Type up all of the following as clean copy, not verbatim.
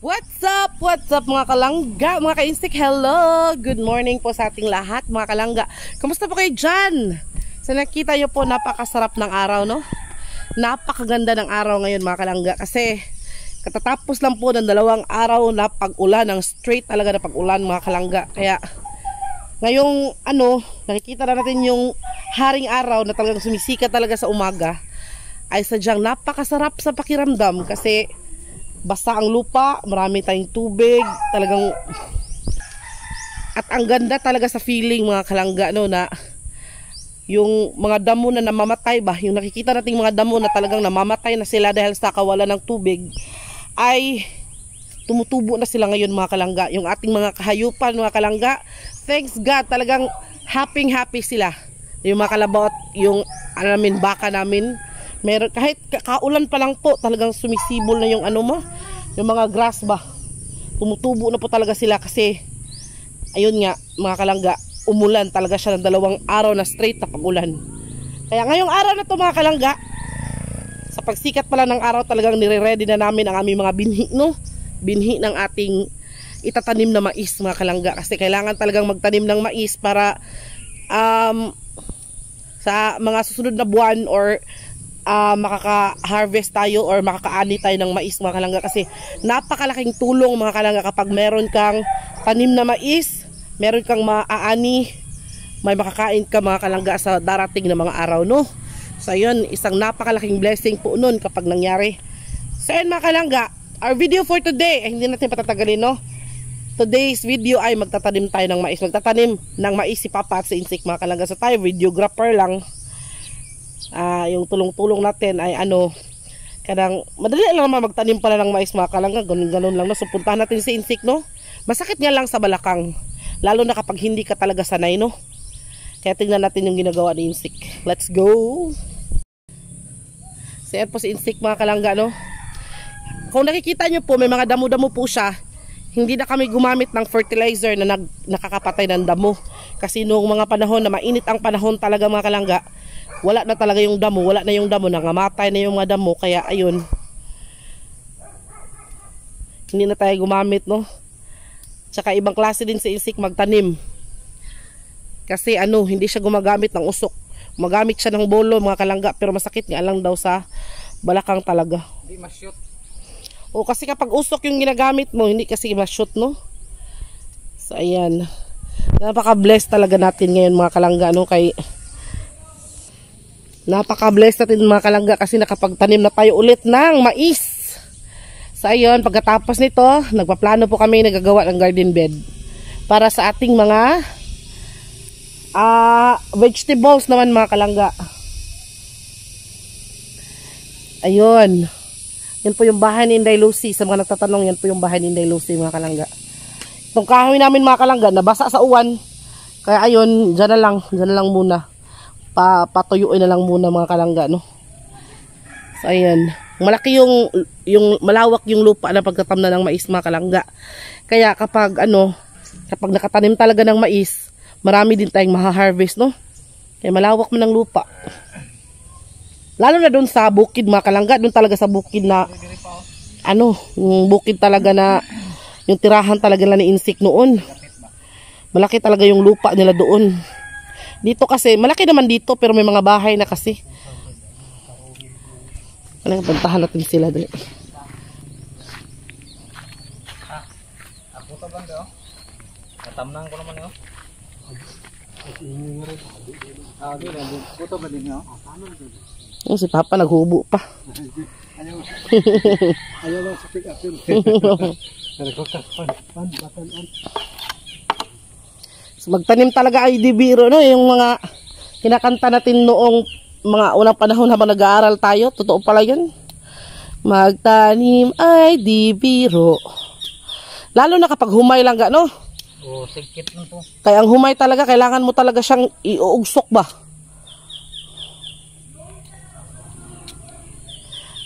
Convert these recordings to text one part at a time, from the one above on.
What's up mga kalangga, mga ka-instik, hello! Good morning po sa ating lahat mga kalangga. Kamusta po kayo dyan? So nakita nyo po, napakasarap ng araw, no? Napakaganda ng araw ngayon mga kalangga. Kasi katatapos lang po ng 2 araw na pag-ulan, ng straight talaga na pag-ulan mga kalangga. Kaya ngayong nakikita na natin yung haring araw na talagang sumisikat talaga sa umaga. Ay sadyang napakasarap sa pakiramdam kasi basta ang lupa, marami tayong tubig, talagang at ang ganda talaga sa feeling mga kalangga, no, na yung mga damo na namamatay ba, yung nakikita nating mga damo na talagang namamatay na sila dahil sa kawalan ng tubig, ay tumutubo na sila ngayon mga kalangga. Yung ating mga kahayupan mga kalangga, thanks God, talagang happy sila. Yung mga kalabot, yung baka namin, meron, kahit kaulan pa lang po, talagang sumisibol na yung yung mga grass ba, tumutubo na po talaga sila kasi ayun nga mga kalangga, umulan talaga siya ng 2 araw na straight na pag-ulan. Kaya ngayong araw na to mga kalangga, sa pagsikat pala ng araw, talagang nire-ready na namin ang aming mga binhi, no? Binhi ng ating itatanim na mais mga kalangga, kasi kailangan talagang magtanim ng mais para sa mga susunod na buwan or makaka-harvest tayo or makakaani tayo ng mais mga kalangga, kasi napakalaking tulong mga kalangga kapag meron kang tanim na mais, meron kang maaani, may makakain ka mga kalangga sa darating na mga araw, no? So yun, isang napakalaking blessing po nun kapag nangyari. So yun mga kalangga, our video for today, hindi natin patatagalin, no? Today's video ay magtatanim tayo ng mais. Magtatanim ng mais si Papa at si Insik mga kalangga. So tayo videographer lang. Yung tulong-tulong natin ay kadang madali lang naman magtanim pala ng mais mga kalangga, ganun lang, no? So puntahan natin si Insik, no? Masakit nga lang sa balakang, lalo na kapag hindi ka talaga sanay, no? Kaya tingnan natin yung ginagawa ni Insik. Let's go! So yan po si Insik mga kalangga, no? Kung nakikita nyo po, may mga damo-damo po siya. Hindi na kami gumamit ng fertilizer na nakakapatay ng damo, kasi noong mga panahon na mainit ang panahon talaga mga kalangga, wala na talaga yung damo, nangamatay na yung mga damo. Kaya ayun, hindi na tayo gumamit, no? Tsaka ibang klase din si Insik magtanim, kasi hindi siya gumagamit ng usok, magamit siya ng bolo mga kalangga, pero masakit nga lang daw sa balakang talaga. Hindi ma-shoot. O kasi kapag usok yung ginagamit mo, hindi kasi ma-shoot, no? So ayan, napaka-bless talaga natin ngayon mga kalangga, no? Napaka-bless natin mga kalangga kasi nakapagtanim na tayo ulit ng mais. So ayun, pagkatapos nito, nagpaplano po kami, nagagawa ng garden bed para sa ating mga vegetables naman mga kalangga. Ayun, yan po yung bahay ni Inday Lucy. Sa mga nagtatanong, yan po yung bahay ni Inday Lucy mga kalangga. Itong kahoy namin mga kalangga, nabasa sa uwan, kaya ayun, dyan na lang muna, patuyuin na lang muna mga kalangga, no? So ayan, malaki yung malawak yung lupa na pagtatamna ng mais mga kalangga. Kaya kapag kapag nakatanim talaga ng mais, marami din tayong maha-harvest, no? Kaya malawak man ang lupa. Lalo na doon sa bukid mga kalangga, doon talaga sa bukid na yung bukid talaga na yung tirahan talaga nila ni Insik noon. Malaki talaga yung lupa nila doon. Dito kasi, malaki naman dito pero may mga bahay na kasi. Puntahan natin sila dali. Ako ka bang daw? Katamnang ko naman yun. Buto ba din yun? Si Papa naghubo pa. Ayaw lang sa pick up yun. Magtanim talaga ay di biro, no? Yung mga kinakanta natin noong mga unang panahon habang nag-aaral tayo, totoo pala yun. Magtanim ay di biro. Lalo na kapag humay lang ga, no? Sikit mo to. Kaya ang humay talaga, kailangan mo talaga siyang iuugsok ba?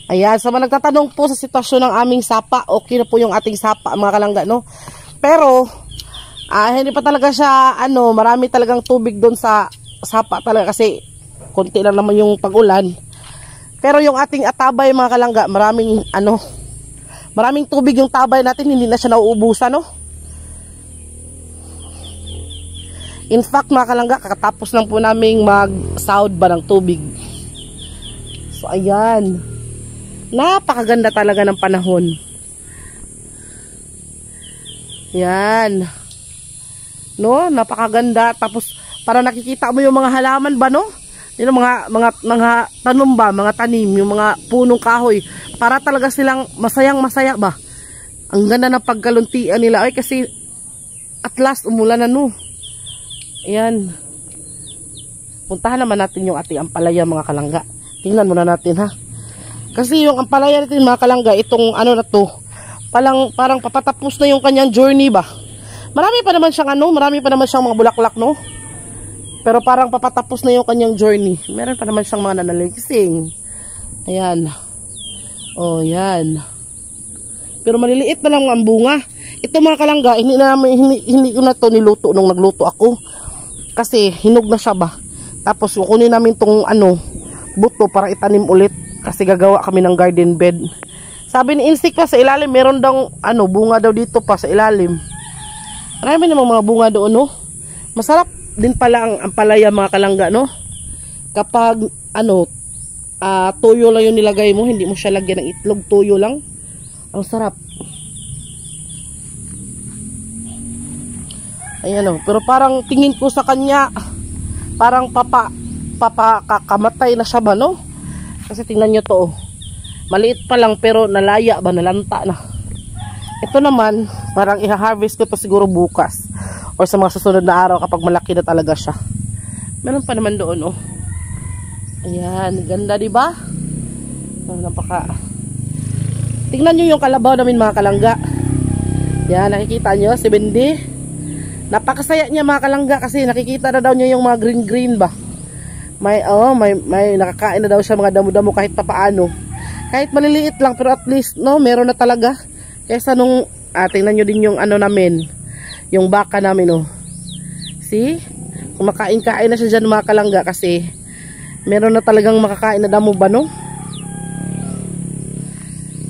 Ayan, sa mga nagtatanong po sa sitwasyon ng aming sapa, okay na po yung ating sapa mga kalangga, no? Pero hindi pa talaga siya, marami talagang tubig doon sa sapa talaga kasi konti lang naman yung pag-ulan. Pero yung ating atabay mga kalangga, maraming Maraming tubig yung tabay natin, hindi na siya nauubusan, no? In fact, mga kalangga, kakatapos lang po naming mag-sound ba ng tubig. So, ayan. Napakaganda talaga ng panahon. Yan. No, napakaganda. Tapos, para nakikita mo yung mga halaman ba, no? Yung mga tanom ba, mga tanim, yung mga punong kahoy. Para talaga silang masayang-masaya ba? Ang ganda ng pagkaluntian nila. Ay, kasi at last, umulan na, no? Ayan. Puntahan naman natin yung ating ampalaya, mga kalangga. Tingnan muna natin, ha? Kasi yung ampalaya natin, mga kalangga, itong ano na to, parang papatapos na yung kanyang journey ba? Marami pa naman siyang mga bulaklak, no? Pero parang papatapos na yung kanyang journey. Meron pa naman siyang mga nanaligsing. Ayan. Oh, yan. Pero maliliit na lang ang bunga. Ito, mga kalangga, hindi ko na to niluto nung nagluto ako. Kasi hinog na siya ba. Tapos kukunin namin tong buto para itanim ulit. Kasi gagawa kami ng garden bed. Sabi ni Insik pa sa ilalim, meron daw bunga daw dito pa sa ilalim. Marami namang mga bunga doon, no? Masarap din pala ang ampalaya, mga kalangga, no? Kapag tuyo lang yung nilagay mo, hindi mo siya lagyan ng itlog, tuyo lang. Ang sarap. Ayan, oh. Pero parang tingin ko sa kanya, parang kakamatay na siya ba, no? Kasi tingnan nyo to, oh. Maliit pa lang pero nalaya ba, nalanta na. Ito naman, parang i-harvest ko to siguro bukas or sa mga susunod na araw kapag malaki na talaga siya. Meron pa naman doon, oh. Ayan, ganda, di ba? Tingnan nyo yung kalabaw namin, mga kalangga. Yan, nakikita nyo, si Bendy. Napakasaya niya, mga kalangga, kasi nakikita na daw niya yung mga green ba. May nakakain na daw siya mga damo-damo kahit papaano. Kahit maliliit lang, pero at least, no, meron na talaga. Kaysa nung, tingnan nyo din yung namin, yung baka namin, oh. See? Kumakain-kain na siya dyan, mga kalangga, kasi meron na talagang makakain na damo ba, no?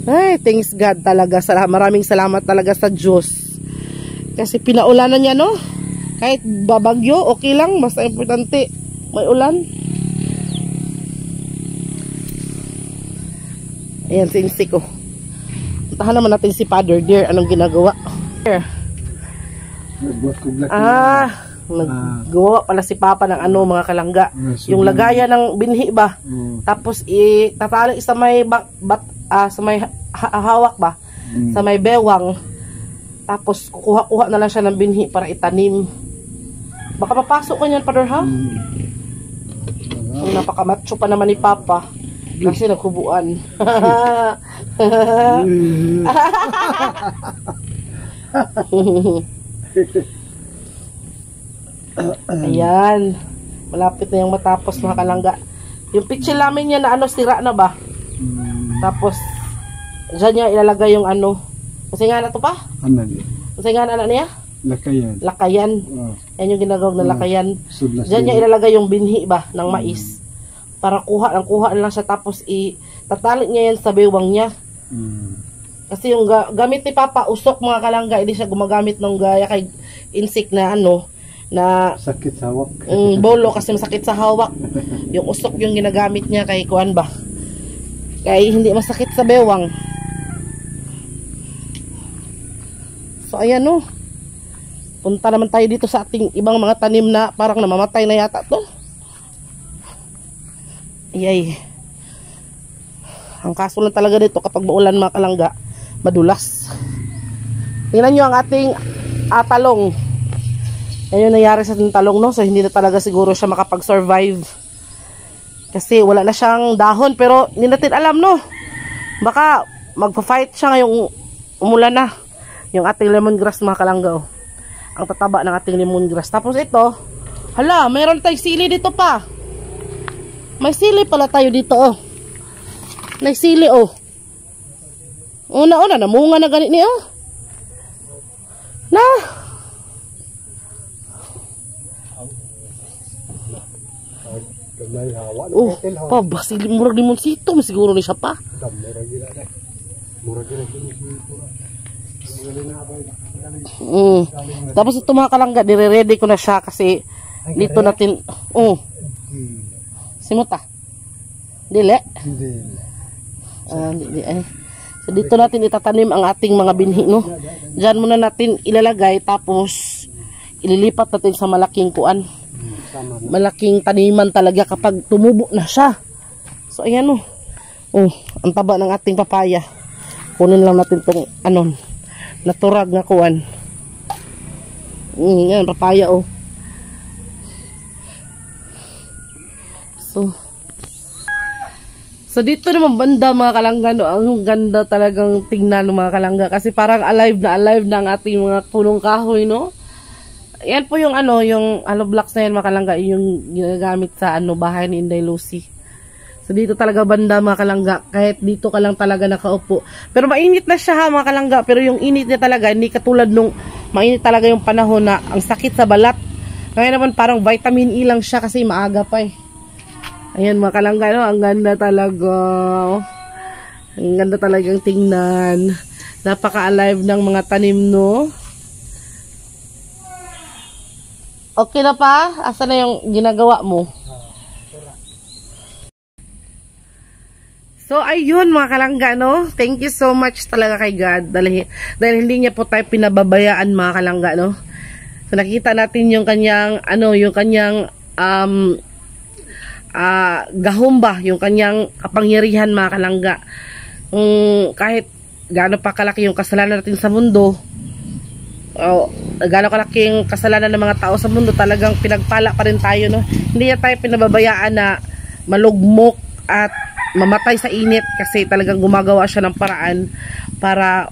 Ay, thanks God talaga. Maraming salamat talaga sa Diyos. Kasi pinaulanan niya, no? Kahit babagyo, okay lang. Basta importante, may ulan. Ayan, si Insik, oh. Puntahan naman natin si Father Dear. Anong ginagawa? Naggawa pala si Papa ng mga kalangga. Yung lagayan ng binhi ba? Tapos tatali sa may sa may hawak ba? Sa may bewang. Tapos kukuha-kuha na lang siya ng binhi para itanim. Baka papasok ko niyan, Father, ha? Napakamacho pa naman ni Papa. Kasi naghubuan. Ayan. Malapit na yung matapos, mga kalangga. Yung pitchil namin niya na sira na ba? Tapos dyan niya ilalagay yung kasi nga na to pa? Kasi nga na niya? Lakayan. Yan yung ginagawag na lakayan. Dyan niya ilalagay yung binhi ba ng mais. Para kuha lang siya, tapos tatali niya yan sa bewang niya. Kasi yung gamit ni Papa, usok, mga kalangga, hindi siya gumagamit ng gaya kay Insik na na sakit sa hawak. Bolo, kasi masakit sa hawak. Yung usok yung ginagamit niya kay kuan ba? Kay hindi masakit sa bewang. So ayan, no. Punta naman tayo dito sa ating ibang mga tanim na parang namamatay na yata to. Iyay. Ang kaso lang talaga dito kapag maulan, mga kalangga, madulas. Tingnan nyo ang ating talong. Yan yung nangyari sa ating talong, no? So hindi na talaga siguro siya makapag-survive. Kasi wala na siyang dahon. Pero hindi natin alam, no? Baka magpa-fight siya ngayong umulan na. Yung ating lemongrass, mga kalangga, oh. Ang tataba ng ating lemongrass. Tapos ito, hala, mayroon tayong sili dito pa. May sili pala tayo dito, oh. May sili, oh. Una-una, namunga na ganit niya, oh. Na. Oh, pa, basili murag limonsito, siguro ni siya pa. Tapos ito mga kalangga, dire-ready ko na siya kasi dito natin, simuta. Dili? Hindi. So dito natin itatanim ang ating mga binhi, no? Diyan muna natin ilalagay, tapos ililipat natin sa malaking kuan. Malaking taniman talaga kapag tumubo na siya. So ayan, no. Ang taba ng ating papaya. Kunin lang natin tong naturag na kuan. Yan, papaya, So dito naman banda mga kalangga, no, ang ganda talagang tingnan mga kalangga kasi parang alive na ang ating mga punong kahoy, no. Yan po yung yung blocks na yan mga kalangga, yung ginagamit sa bahay ni Inday Lucy. So dito talaga banda mga kalangga, kahit dito ka lang talaga nakaupo. Pero mainit na siya mga kalangga, pero yung init niya talaga hindi katulad nung mainit talaga yung panahon na ang sakit sa balat. Ngayon naman parang vitamin E lang siya kasi maaga pa eh. Ayan mga kalangga, no? Ang ganda talaga. Ang ganda talagang tingnan. Napaka-alive ng mga tanim, no? Okay na pa? Asa na yung ginagawa mo? So, ayun mga kalangga, no? Thank you so much talaga kay God. Dahil hindi niya po tayo pinababayaan mga kalangga, no? So, nakita natin yung kanyang, gahumba, yung kanyang kapangyarihan mga kalangga. Kahit gaano pa kalaki yung kasalanan natin sa mundo, gaano kalaking kasalanan ng mga tao sa mundo, talagang pinagpala pa rin tayo, no? Hindi niya tayo pinababayaan na malugmok at mamatay sa init kasi talagang gumagawa siya ng paraan para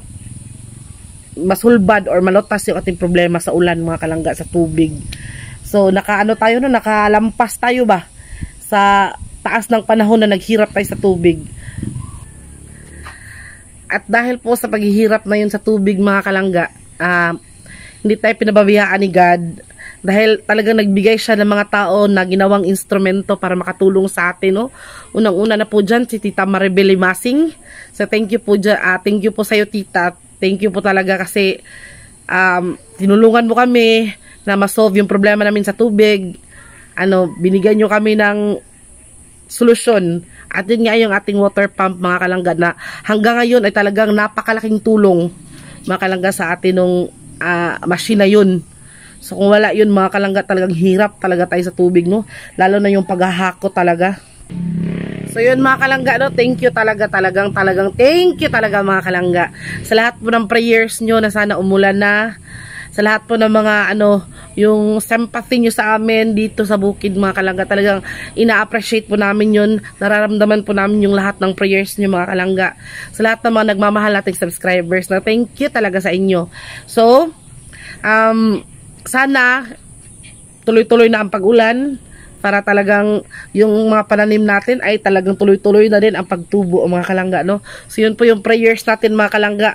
masulbad or malutas yung ating problema sa ulan mga kalangga, sa tubig. So nakalampas tayo ba sa taas ng panahon na naghirap tayo sa tubig. At dahil po sa paghihirap na yun sa tubig mga kalangga, hindi tayo pinababayaan ni God dahil talagang nagbigay siya ng mga tao na ginawang instrumento para makatulong sa atin, no? Unang-una na po dyan si Tita Maribel Masing. So thank you po sa iyo Tita. Thank you po talaga kasi tinulungan mo kami na ma-solve yung problema namin sa tubig. Binigyan nyo kami ng solusyon. At yun nga yung ating water pump mga kalangga na hanggang ngayon ay talagang napakalaking tulong mga kalangga sa atin nung machine na yun. So kung wala yun mga kalangga, talagang hirap talaga tayo sa tubig, no? Lalo na yung paghahako talaga. So yun mga kalangga, no? Thank you talagang thank you talaga mga kalangga sa lahat po ng prayers nyo na sana umulan na, sa lahat po ng mga yung sympathy nyo sa amin dito sa bukid mga kalangga. Talagang ina-appreciate po namin yun, nararamdaman po namin yung lahat ng prayers nyo mga kalangga. Sa lahat ng mga nagmamahal nating subscribers, na thank you talaga sa inyo. So sana tuloy-tuloy na ang pag-ulan para talagang yung mga pananim natin ay talagang tuloy-tuloy na din ang pagtubo mga kalangga, no? So yun po yung prayers natin mga kalangga.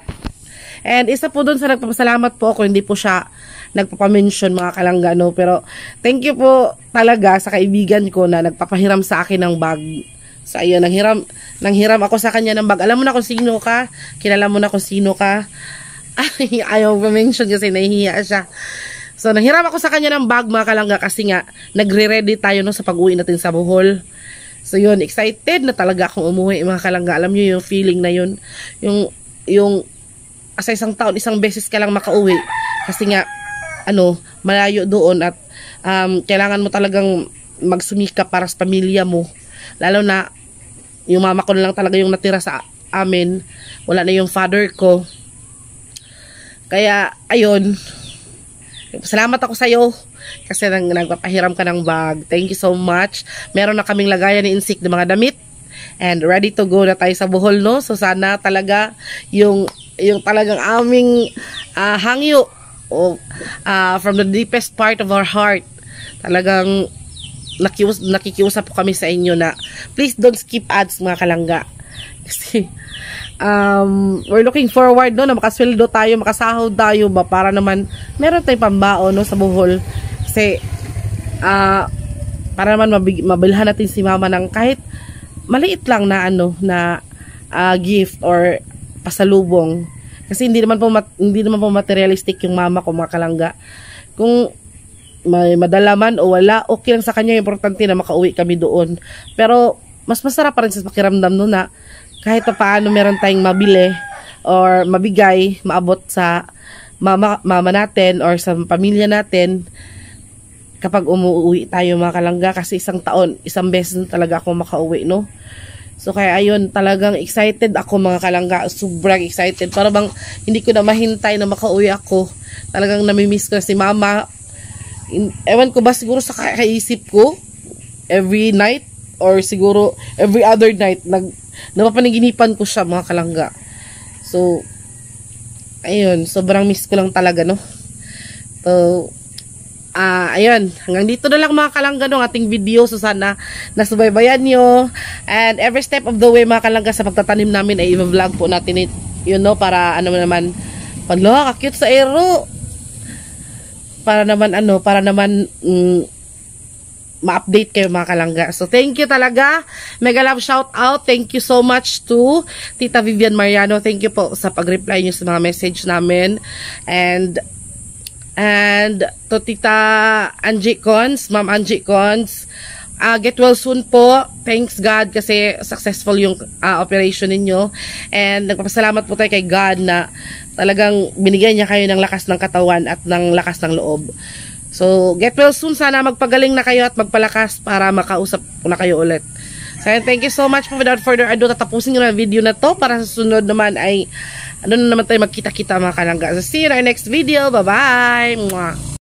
And isa po doon sa nagpapasalamat po ako, hindi po siya nagpapamention mga kalangga, no? Pero thank you po talaga sa kaibigan ko na nagpapahiram sa akin ng bag. So ayun, nanghiram ako sa kanya ng bag. Alam mo na kung sino ka, kilala mo na kung sino ka. Ay, ayaw pa-mention kasi nahihiya siya. So nanghiram ako sa kanya ng bag mga kalangga kasi nga nagre-ready tayo, no, sa pag-uwi natin sa Bohol. So yun, excited na talaga akong umuwi mga kalangga. Alam niyo yung feeling na yun, yung sa isang taon, isang beses ka lang makauwi kasi nga malayo doon at kailangan mo talagang magsumikap para sa pamilya mo, lalo na yung mama ko na lang talaga yung natira sa amin, wala na yung father ko. Kaya ayun, salamat ako sa iyo kasi nagpapahiram ka ng bag. Thank you so much. Meron na kaming lagayan ni Insik ng mga damit and ready to go na tayo sa Bohol, no? So sana talaga yung talagang aming hangyo from the deepest part of our heart, talagang nakikiusap po kami sa inyo na please don't skip ads mga kalangga kasi we're looking forward, no, na makasweldo tayo, makasahod tayo ba para naman meron tayong pambao, no, sa Bohol kasi para naman mabilhan natin si mama ng kahit maliit lang na gift or pasalubong. Kasi hindi naman po materialistic yung mama ko, mga kalangga. Kung may madala man o wala, okay lang sa kanya, importante na makauwi kami doon. Pero mas masarap pa rin sa pakiramdam no na kahit pa paano meron tayong mabili or mabigay, maabot sa mama natin or sa pamilya natin kapag umuwi tayo, mga kalangga. Kasi isang beses na talaga ako makauwi, no? So kaya ayun, talagang excited ako, mga kalangga, sobrang excited. Para bang hindi ko na mahintay na makauwi ako. Talagang namimiss ko na si mama. Ewan ko ba, siguro sa kaisip ko every night or siguro every other night napapanaginipan ko siya, mga kalangga. So ayun, sobrang miss ko lang talaga, no? So ayun, hanggang dito na lang, mga kalangga, ng ating video. So sana nasubaybayan nyo, and every step of the way, mga kalangga, sa pagtatanim namin ay i-vlog po natin yun, no? Para ano naman, paglo, cute sa aero, para naman ma-update kayo, mga kalangga. So thank you talaga, mega love shout out, thank you so much to Tita Vivian Mariano. Thank you po sa pag-reply nyo sa mga message namin, and to Tita Angie Cons, Ma'am Angie Cons, get well soon po. Thanks God kasi successful yung operation ninyo, and nagpapasalamat po tayo kay God na talagang binigyan niya kayo ng lakas ng katawan at ng lakas ng loob. So get well soon, sana magpagaling na kayo at magpalakas para makausap na kayo ulit. So thank you so much po. Without further ado, tatapusin ko na video na to para sa sunod naman ay ano na naman tayo magkita-kita, mga kalangga. So see you in our next video. Bye bye. Mwah.